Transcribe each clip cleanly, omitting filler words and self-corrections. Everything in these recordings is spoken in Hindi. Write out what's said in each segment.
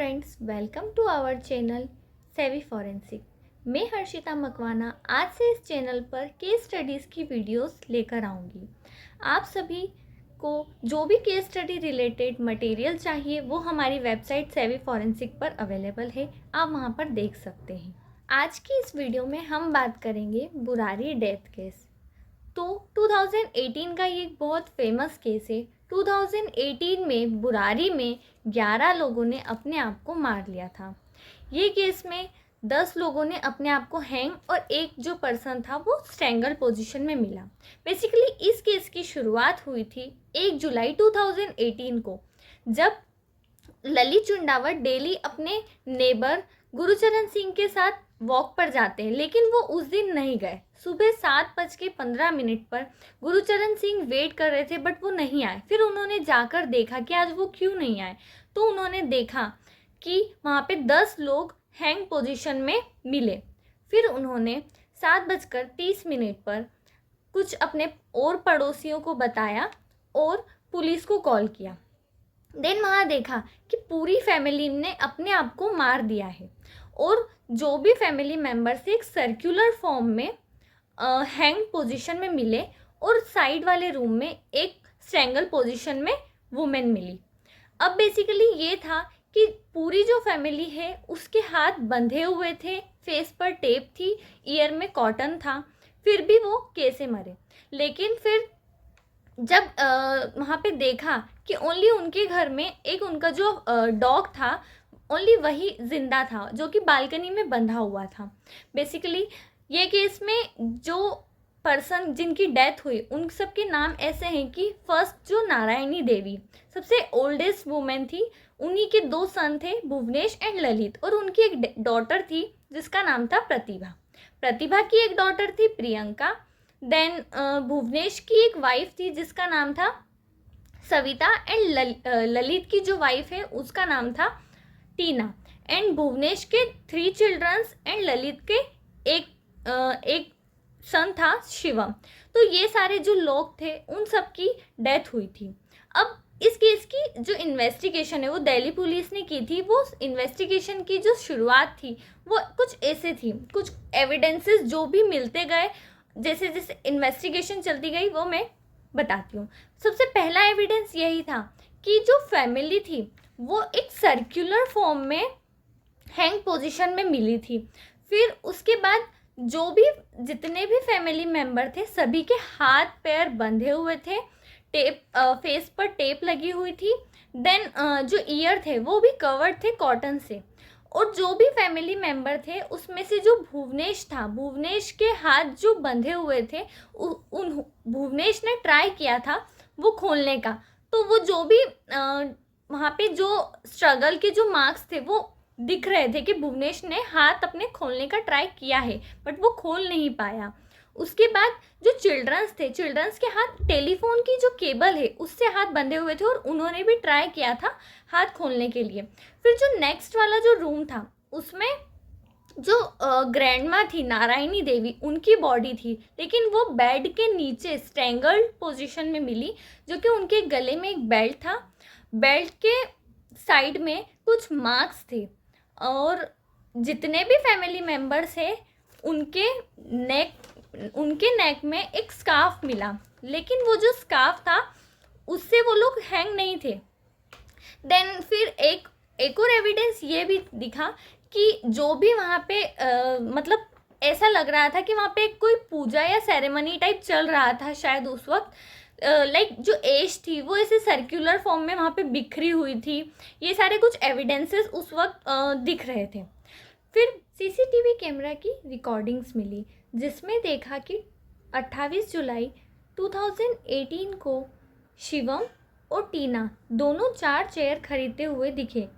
Friends, welcome to our channel savvy forensic. मैं हर्षिता मकवाना आज से इस चैनल पर केस स्टडीज़ की वीडियोस लेकर आऊँगी। आप सभी को जो भी केस स्टडी रिलेटेड मटेरियल चाहिए वो हमारी वेबसाइट सेवी फॉरेंसिक पर अवेलेबल है, आप वहाँ पर देख सकते हैं। आज की इस वीडियो में हम बात करेंगे बुरारी डेथ केस। तो 2018 का ये एक बहुत फेमस केस है। 2018 में बुरारी में 11 लोगों ने अपने आप को मार लिया था। ये केस में 10 लोगों ने अपने आप को हैंग और एक जो पर्सन था वो स्ट्रैंगल पोजीशन में मिला। बेसिकली इस केस की शुरुआत हुई थी 1 जुलाई 2018 को, जब ललित चुंडावत डेली अपने नेबर गुरुचरण सिंह के साथ वॉक पर जाते हैं, लेकिन वो उस दिन नहीं गए। सुबह 7:15 पर गुरुचरण सिंह वेट कर रहे थे बट वो नहीं आए। फिर उन्होंने जाकर देखा कि आज वो क्यों नहीं आए, तो उन्होंने देखा कि वहाँ पे 10 लोग हैंग पोजीशन में मिले। फिर उन्होंने 7:30 पर कुछ अपने और पड़ोसियों को बताया और पुलिस को कॉल किया। देन वहाँ देखा कि पूरी फैमिली ने अपने आप को मार दिया है और जो भी फैमिली मेम्बर्स एक सर्कुलर फॉर्म में हैंग पोजीशन में मिले और साइड वाले रूम में एक स्ट्रैंगल पोजीशन में वुमेन मिली। अब बेसिकली ये था कि पूरी जो फैमिली है उसके हाथ बंधे हुए थे, फेस पर टेप थी, ईयर में कॉटन था, फिर भी वो कैसे मरे। लेकिन फिर जब वहाँ पे देखा कि ओनली उनके घर में एक उनका जो डॉग था ओनली वही जिंदा था, जो कि बालकनी में बंधा हुआ था। बेसिकली ये केस में जो पर्सन जिनकी डेथ हुई उन सब के नाम ऐसे हैं कि फर्स्ट जो नारायणी देवी सबसे ओल्डेस्ट वुमेन थी, उन्हीं के 2 सन थे भुवनेश एंड ललित, और उनकी एक डॉटर थी जिसका नाम था प्रतिभा। प्रतिभा की एक डॉटर थी प्रियंका। देन भुवनेश की एक वाइफ थी जिसका नाम था सविता, एंड ललित की जो वाइफ है उसका नाम था टीना। एंड भुवनेश के 3 चिल्ड्रंस एंड ललित के एक सन था शिवम। तो ये सारे जो लोग थे उन सब की डेथ हुई थी। अब इस केस की जो इन्वेस्टिगेशन है वो दिल्ली पुलिस ने की थी। वो इन्वेस्टिगेशन की जो शुरुआत थी वो कुछ ऐसे थी, कुछ एविडेंसेस जो भी मिलते गए, जैसे जैसे इन्वेस्टिगेशन चलती गई वो मैं बताती हूँ। सबसे पहला एविडेंस यही था कि जो फैमिली थी वो एक सर्कुलर फॉर्म में हैंग पोजीशन में मिली थी। फिर उसके बाद जो भी जितने भी फैमिली मेंबर थे सभी के हाथ पैर बंधे हुए थे, टेप फेस पर टेप लगी हुई थी। देन जो ईयर थे वो भी कवर्ड थे कॉटन से। और जो भी फैमिली मेंबर थे उसमें से जो भुवनेश था, भुवनेश के हाथ जो बंधे हुए थे उन भुवनेश ने ट्राई किया था वो खोलने का। तो वो जो भी वहाँ पे जो स्ट्रगल के जो मार्क्स थे वो दिख रहे थे कि भुवनेश ने हाथ अपने खोलने का ट्राई किया है बट वो खोल नहीं पाया। उसके बाद जो चिल्ड्रंस थे, चिल्ड्रंस के हाथ टेलीफोन की जो केबल है उससे हाथ बंधे हुए थे और उन्होंने भी ट्राई किया था हाथ खोलने के लिए। फिर जो नेक्स्ट वाला जो रूम था उसमें जो ग्रैंडमा थी नारायणी देवी उनकी बॉडी थी, लेकिन वो बेड के नीचे स्ट्रैंगल्ड पोजीशन में मिली, जो कि उनके गले में एक बेल्ट था। बेल्ट के साइड में कुछ मार्क्स थे और जितने भी फैमिली मेंबर्स हैं उनके नेक में एक स्कार्फ मिला, लेकिन वो जो स्कार्फ था उससे वो लोग हैंग नहीं थे। देन फिर एक और एविडेंस ये भी दिखा कि जो भी वहाँ पे मतलब ऐसा लग रहा था कि वहाँ पे कोई पूजा या सेरेमनी टाइप चल रहा था शायद उस वक्त। लाइक जो एज थी वो ऐसे सर्कुलर फॉर्म में वहाँ पे बिखरी हुई थी। ये सारे कुछ एविडेंसेस उस वक्त दिख रहे थे। फिर सीसीटीवी कैमरा की रिकॉर्डिंग्स मिली जिसमें देखा कि 28 जुलाई 2018 को शिवम और टीना दोनों 4 चेयर खरीदते हुए दिखे।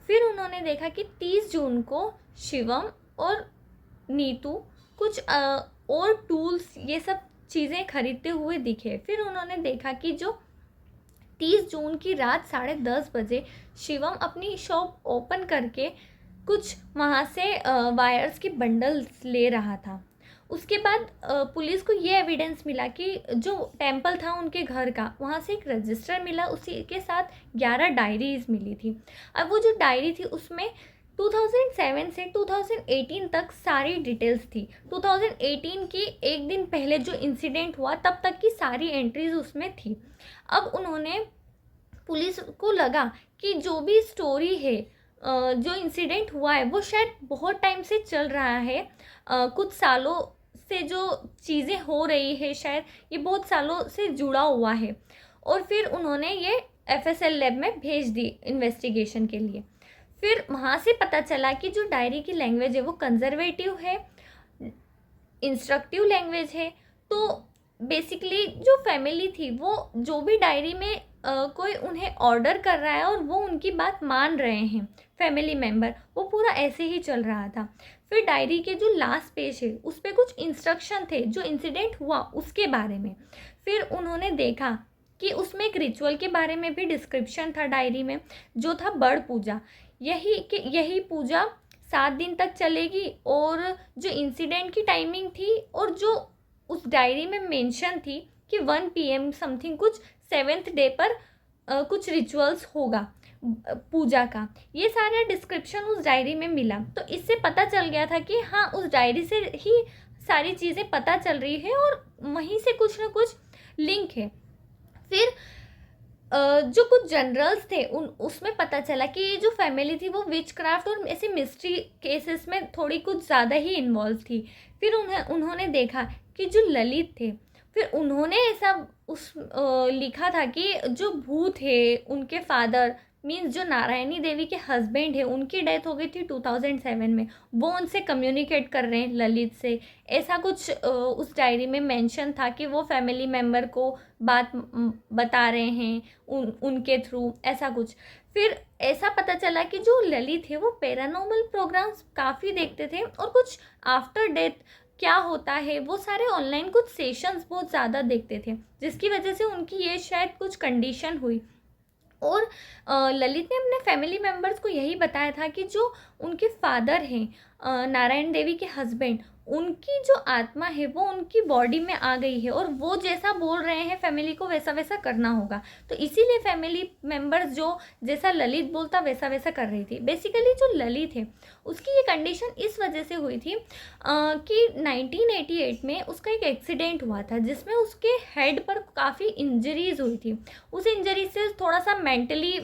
फिर उन्होंने देखा कि 30 जून को शिवम और नीतू कुछ और टूल्स ये सब चीज़ें खरीदते हुए दिखे। फिर उन्होंने देखा कि जो 30 जून की रात 10:30 बजे शिवम अपनी शॉप ओपन करके कुछ वहाँ से वायर्स के बंडल्स ले रहा था। उसके बाद पुलिस को ये एविडेंस मिला कि जो टेम्पल था उनके घर का, वहाँ से एक रजिस्टर मिला, उसी के साथ 11 डायरीज मिली थी। अब वो जो डायरी थी उसमें 2007 से 2018 तक सारी डिटेल्स थी। 2018 की एक दिन पहले जो इंसिडेंट हुआ तब तक की सारी एंट्रीज उसमें थी। अब उन्होंने, पुलिस को लगा कि जो भी स्टोरी है, जो इंसिडेंट हुआ है वो शायद बहुत टाइम से चल रहा है, कुछ सालों से जो चीज़ें हो रही है शायद ये बहुत सालों से जुड़ा हुआ है। और फिर उन्होंने ये FSL लैब में भेज दी इन्वेस्टिगेशन के लिए। फिर वहाँ से पता चला कि जो डायरी की लैंग्वेज है वो कंजर्वेटिव है, इंस्ट्रक्टिव लैंग्वेज है। तो बेसिकली जो फैमिली थी वो जो भी डायरी में कोई उन्हें ऑर्डर कर रहा है और वो उनकी बात मान रहे हैं फैमिली मेम्बर, वो पूरा ऐसे ही चल रहा था। फिर डायरी के जो लास्ट पेज है उस पर कुछ इंस्ट्रक्शन थे जो इंसिडेंट हुआ उसके बारे में। फिर उन्होंने देखा कि उसमें एक रिचुअल के बारे में भी डिस्क्रिप्शन था डायरी में, जो था बड़ पूजा। यही पूजा 7 दिन तक चलेगी, और जो इंसिडेंट की टाइमिंग थी और जो उस डायरी में मेंशन थी कि 1 PM समथिंग कुछ 7th डे पर कुछ रिचुअल्स होगा पूजा का, ये सारा डिस्क्रिप्शन उस डायरी में मिला। तो इससे पता चल गया था कि हाँ, उस डायरी से ही सारी चीज़ें पता चल रही है और वहीं से कुछ ना कुछ लिंक है। फिर जो कुछ जनरल्स थे उसमें पता चला कि ये जो फैमिली थी वो विच क्राफ्ट और ऐसे मिस्ट्री केसेस में थोड़ी कुछ ज़्यादा ही इन्वॉल्व थी। फिर उन्होंने देखा कि जो ललित थे, फिर उन्होंने ऐसा लिखा था कि जो भूत है उनके फादर मीन्स जो नारायणी देवी के हस्बैंड है, उनकी डेथ हो गई थी 2007 में, वो उनसे कम्युनिकेट कर रहे हैं ललित से। ऐसा कुछ उस डायरी में मेंशन था कि वो फैमिली मेम्बर को बात बता रहे हैं उनके थ्रू, ऐसा कुछ। फिर ऐसा पता चला कि जो ललित है वो पैरानॉर्मल प्रोग्राम्स काफ़ी देखते थे, और कुछ आफ्टर डेथ क्या होता है वो सारे ऑनलाइन कुछ सेशंस बहुत ज़्यादा देखते थे, जिसकी वजह से उनकी ये शायद कुछ कंडीशन हुई। और ललित ने अपने फैमिली मेम्बर्स को यही बताया था कि जो उनके फादर हैं, नारायण देवी के हस्बैंड, उनकी जो आत्मा है वो उनकी बॉडी में आ गई है और वो जैसा बोल रहे हैं फैमिली को वैसा वैसा करना होगा। तो इसीलिए फैमिली मेम्बर्स जो जैसा ललित बोलता वैसा वैसा कर रही थी। बेसिकली जो ललित है उसकी ये कंडीशन इस वजह से हुई थी कि 1988 में उसका एक एक्सीडेंट हुआ था जिसमें उसके हेड पर काफ़ी इंजरीज हुई थी। उस इंजरी से थोड़ा सा मेंटली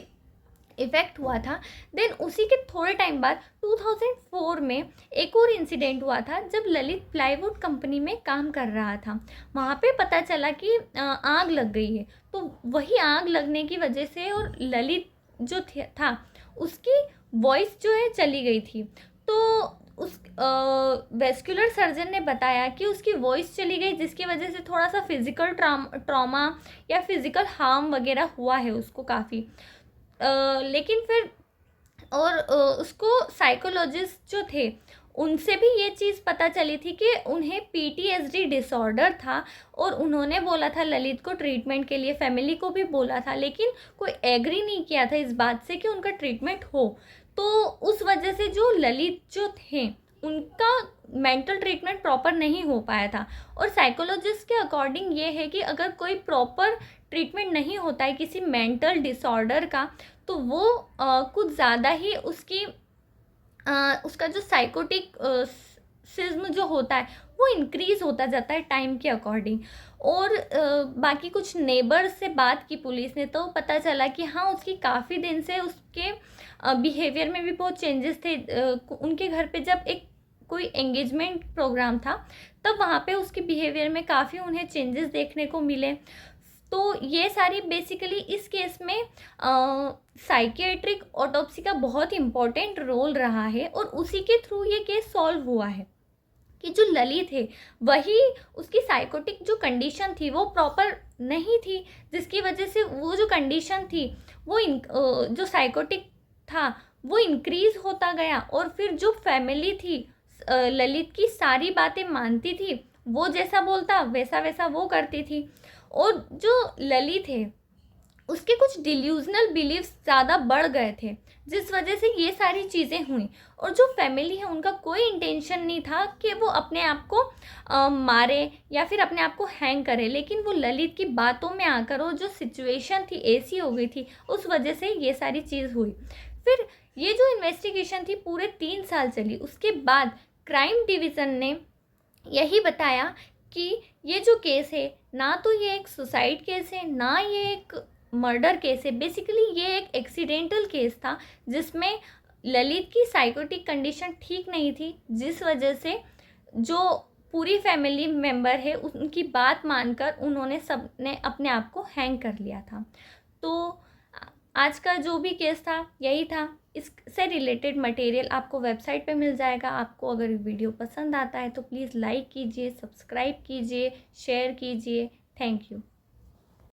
इफ़ेक्ट हुआ था। देन उसी के थोड़े टाइम बाद 2004 में एक और इंसिडेंट हुआ था जब ललित प्लाईवुड कंपनी में काम कर रहा था। वहाँ पे पता चला कि आग लग गई है। तो वही आग लगने की वजह से और ललित जो था उसकी वॉइस जो है चली गई थी। तो उस वेस्कुलर सर्जन ने बताया कि उसकी वॉइस चली गई जिसकी वजह से थोड़ा सा फिज़िकल ट्रॉमा या फिज़िकल हार्म वगैरह हुआ है उसको काफ़ी। लेकिन फिर और उसको साइकोलॉजिस्ट जो थे उनसे भी ये चीज़ पता चली थी कि उन्हें PTSD डिसऑर्डर था, और उन्होंने बोला था ललित को ट्रीटमेंट के लिए, फैमिली को भी बोला था, लेकिन कोई एग्री नहीं किया था इस बात से कि उनका ट्रीटमेंट हो। तो उस वजह से जो ललित जो थे उनका मेंटल ट्रीटमेंट प्रॉपर नहीं हो पाया था। और साइकोलॉजिस्ट के अकॉर्डिंग ये है कि अगर कोई प्रॉपर ट्रीटमेंट नहीं होता है किसी मेंटल डिसऑर्डर का, तो वो कुछ ज़्यादा ही उसका जो साइकोटिक सिज्म जो होता है वो इंक्रीज़ होता जाता है टाइम के अकॉर्डिंग। और बाकी कुछ नेबर्स से बात की पुलिस ने तो पता चला कि हाँ, उसकी काफ़ी दिन से उसके बिहेवियर में भी बहुत चेंजेस थे। उनके घर पे जब एक कोई एंगेजमेंट प्रोग्राम था तब वहाँ पे उसके बिहेवियर में काफ़ी उन्हें चेंजेस देखने को मिले। तो ये सारी बेसिकली इस केस में साइकियाट्रिक ऑटोप्सी का बहुत इम्पॉर्टेंट रोल रहा है, और उसी के थ्रू ये केस सॉल्व हुआ है कि जो ललित है वही उसकी साइकोटिक जो कंडीशन थी वो प्रॉपर नहीं थी, जिसकी वजह से वो जो कंडीशन थी वो जो साइकोटिक था वो इंक्रीज़ होता गया। और फिर जो फैमिली थी ललित की सारी बातें मानती थी, वो जैसा बोलता वैसा वैसा वो करती थी। और जो ललित है उसके कुछ डिल्यूजनल बिलीव्स ज़्यादा बढ़ गए थे, जिस वजह से ये सारी चीज़ें हुई। और जो फैमिली है उनका कोई इंटेंशन नहीं था कि वो अपने आप को मारे या फिर अपने आप को हैंग करे, लेकिन वो ललित की बातों में आकर और जो सिचुएशन थी ऐसी हो गई थी, उस वजह से ये सारी चीज़ हुई। फिर ये जो इन्वेस्टिगेशन थी पूरे 3 साल चली। उसके बाद क्राइम डिवीज़न ने यही बताया कि ये जो केस है, ना तो ये एक सुसाइड केस है, ना ये एक मर्डर केस है। बेसिकली ये एक एक्सीडेंटल केस था जिसमें ललित की साइकोटिक कंडीशन ठीक नहीं थी, जिस वजह से जो पूरी फैमिली मेंबर है उनकी बात मानकर उन्होंने सबने अपने आप को हैंग कर लिया था। तो आज का जो भी केस था यही था। इससे रिलेटेड मटेरियल आपको वेबसाइट पे मिल जाएगा। आपको अगर वीडियो पसंद आता है तो प्लीज़ लाइक कीजिए, सब्सक्राइब कीजिए, शेयर कीजिए। Thank you.